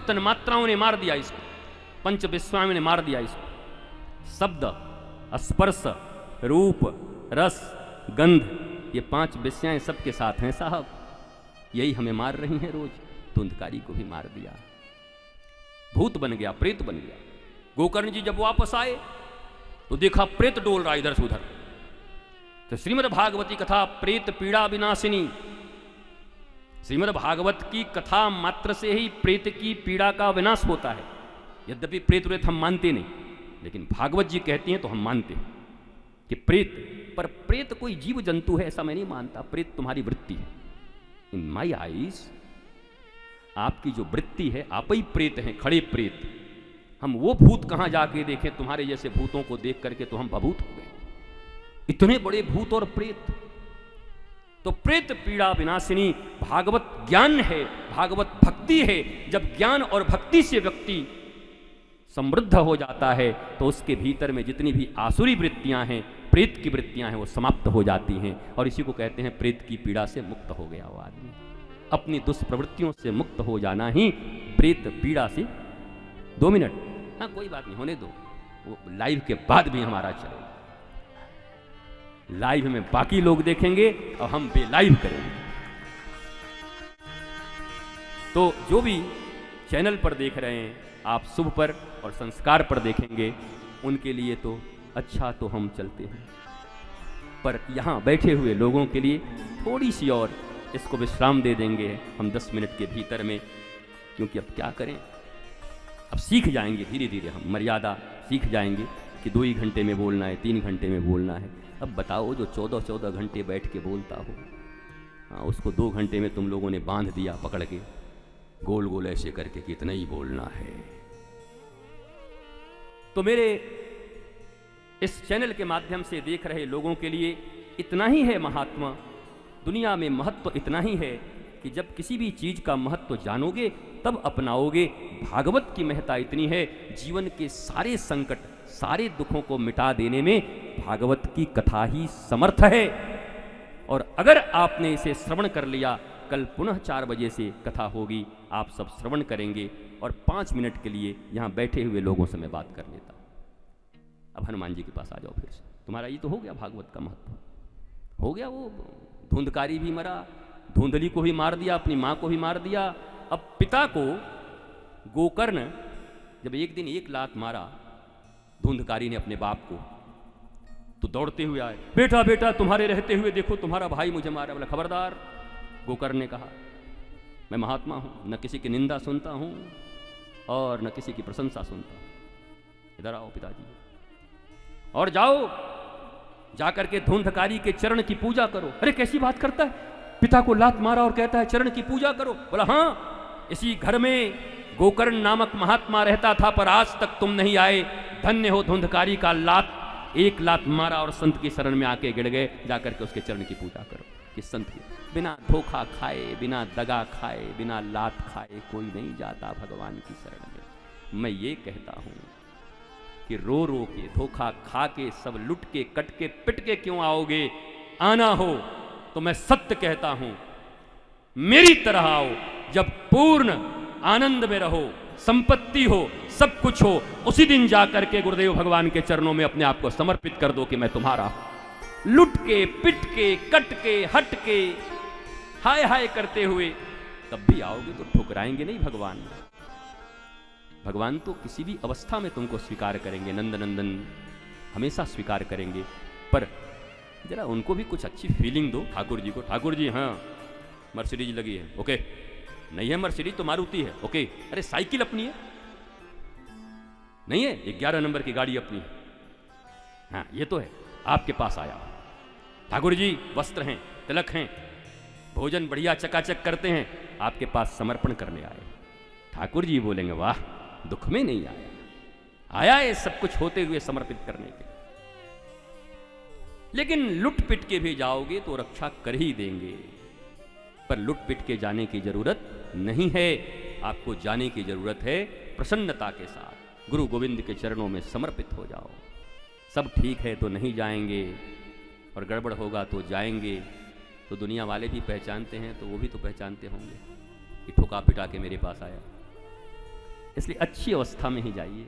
तन्मात्राओं ने मार दिया इसको, पंच विश्वाओं ने मार दिया इसको। शब्द, स्पर्श, रूप, रस, गंध, ये 5 विषयाएं सबके साथ हैं साहब, यही हमें मार रही हैं रोज। तो अंधकारी को भी मार दिया, भूत बन गया, प्रेत बन गया। गोकर्ण जी जब वापस आए तो देखा प्रेत डोल रहा इधर से उधर। तो श्रीमद् भागवती कथा प्रेत पीड़ा विनाशिनी, श्रीमद् भागवत की कथा मात्र से ही प्रेत की पीड़ा का विनाश होता है। यद्यपि प्रेत व्रेत हम मानते नहीं, लेकिन भागवत जी कहती हैं तो हम मानते हैं कि प्रेत, पर प्रेत कोई जीव जंतु है ऐसा मैं नहीं मानता। प्रेत तुम्हारी वृत्ति है। इन माई आईज आपकी जो वृत्ति है, आप ही प्रेत हैं, खड़े प्रेत। हम वो भूत कहां जाके देखें? तुम्हारे जैसे भूतों को देख करके तो हम भभूत हो गए, इतने बड़े भूत और प्रेत। तो प्रेत पीड़ा विनाशिनी भागवत ज्ञान है, भागवत भक्ति है। जब ज्ञान और भक्ति से व्यक्ति समृद्ध हो जाता है तो उसके भीतर में जितनी भी आसुरी वृत्तियां हैं, प्रेत की वृत्तियां हैं, वो समाप्त हो जाती हैं। और इसी को कहते हैं प्रेत की पीड़ा से मुक्त हो गया वो आदमी। अपनी दुष्प्रवृत्तियों से मुक्त हो जाना ही प्रेत पीड़ा से। 2 मिनट, हाँ कोई बात नहीं, होने दो, वो लाइव के बाद भी हमारा चलेगा। लाइव में बाकी लोग देखेंगे और हम बेलाइव करेंगे। तो जो भी चैनल पर देख रहे हैं, आप शुभ पर और संस्कार पर देखेंगे, उनके लिए तो अच्छा, तो हम चलते हैं। पर यहाँ बैठे हुए लोगों के लिए थोड़ी सी और इसको विश्राम दे देंगे हम 10 मिनट के भीतर में, क्योंकि अब क्या करें, अब सीख जाएंगे धीरे धीरे, हम मर्यादा सीख जाएंगे कि 2 ही घंटे में बोलना है, 3 घंटे में बोलना है। अब बताओ जो 14-14 घंटे बैठ के बोलता हो, हाँ, उसको 2 घंटे में तुम लोगों ने बांध दिया पकड़ के, गोल गोल ऐसे करके कि इतना ही बोलना है। तो मेरे इस चैनल के माध्यम से देख रहे लोगों के लिए इतना ही है महात्मा, दुनिया में महत्व इतना ही है कि जब किसी भी चीज का महत्व जानोगे तब अपनाओगे। भागवत की महत्ता इतनी है, जीवन के सारे संकट, सारे दुखों को मिटा देने में भागवत की कथा ही समर्थ है। और अगर आपने इसे श्रवण कर लिया, कल पुनः 4 बजे से कथा होगी, आप सब श्रवण करेंगे। और 5 मिनट के लिए यहाँ बैठे हुए लोगों से मैं बात कर लेता हूँ। अब हनुमान जी के पास आ जाओ फिर से। तुम्हारा ये तो हो गया भागवत का महत्व, हो गया। वो धुंधकारी भी मरा, धुंधली को भी मार दिया, अपनी माँ को भी मार दिया। अब पिता को गोकर्ण जब एक दिन 1 लात मारा धुंधकारी ने अपने बाप को, तो दौड़ते हुए आए, बेटा बेटा तुम्हारे रहते हुए देखो तुम्हारा भाई मुझे मारा। बोला खबरदार। गोकर्ण ने कहा मैं महात्मा हूं, न किसी की निंदा सुनता हूं और न किसी की प्रशंसा सुनता हूं। इधर आओ पिताजी, और जाओ जाकर के धुंधकारी के चरण की पूजा करो। अरे कैसी बात करता है, पिता को लात मारा और कहता है चरण की पूजा करो। बोला हाँ, इसी घर में गोकर्ण नामक महात्मा रहता था, पर आज तक तुम नहीं आए। धन्य हो धुंधकारी का लात, 1 लात मारा और संत की शरण में आके गिर गए। जाकर के उसके चरण की पूजा करो। कि संत की बिना धोखा खाए, बिना दगा खाए, बिना लात खाए कोई नहीं जाता भगवान की शरण में। मैं ये कहता हूं कि रो रो के, धोखा खा के, सब लुट के, कट के, पिट के क्यों आओगे? आना हो तो मैं सत्य कहता हूं, मेरी तरह आओ। जब पूर्ण आनंद में रहो, संपत्ति हो, सब कुछ हो, उसी दिन जाकर के गुरुदेव भगवान के चरणों में अपने आप को समर्पित कर दो कि मैं तुम्हारा हूं। लुट के, पिट के, कट के, हट के, हाय हाय करते हुए तब भी आओगे तो ठुकराएंगे नहीं भगवान। भगवान तो किसी भी अवस्था में तुमको स्वीकार करेंगे, नंद नंदन हमेशा स्वीकार करेंगे। पर जरा उनको भी कुछ अच्छी फीलिंग दो ठाकुर जी को। ठाकुर जी हाँ मर्सिडीज लगी है, ओके। नहीं है मर्सिडीज तो मारुति है, ओके। अरे साइकिल अपनी है, नहीं है 11 नंबर की गाड़ी अपनी है, हाँ ये तो है। आपके पास आया ठाकुर जी, वस्त्र हैं, तिलक हैं, भोजन बढ़िया चकाचक करते हैं, आपके पास समर्पण करने आए। ठाकुर जी बोलेंगे वाह, दुख में नहीं आया, आया है सब कुछ होते हुए समर्पित करने के। लेकिन लुट पिट के भी जाओगे तो रक्षा कर ही देंगे, पर लुट पिट के जाने की जरूरत नहीं है। आपको जाने की जरूरत है प्रसन्नता के साथ, गुरु गोविंद के चरणों में समर्पित हो जाओ। सब ठीक है तो नहीं जाएंगे, और गड़बड़ होगा तो जाएंगे। तो दुनिया वाले भी पहचानते हैं, तो वो भी तो पहचानते होंगे कि ठोका पिटा के मेरे पास आया। इसलिए अच्छी अवस्था में ही जाइए।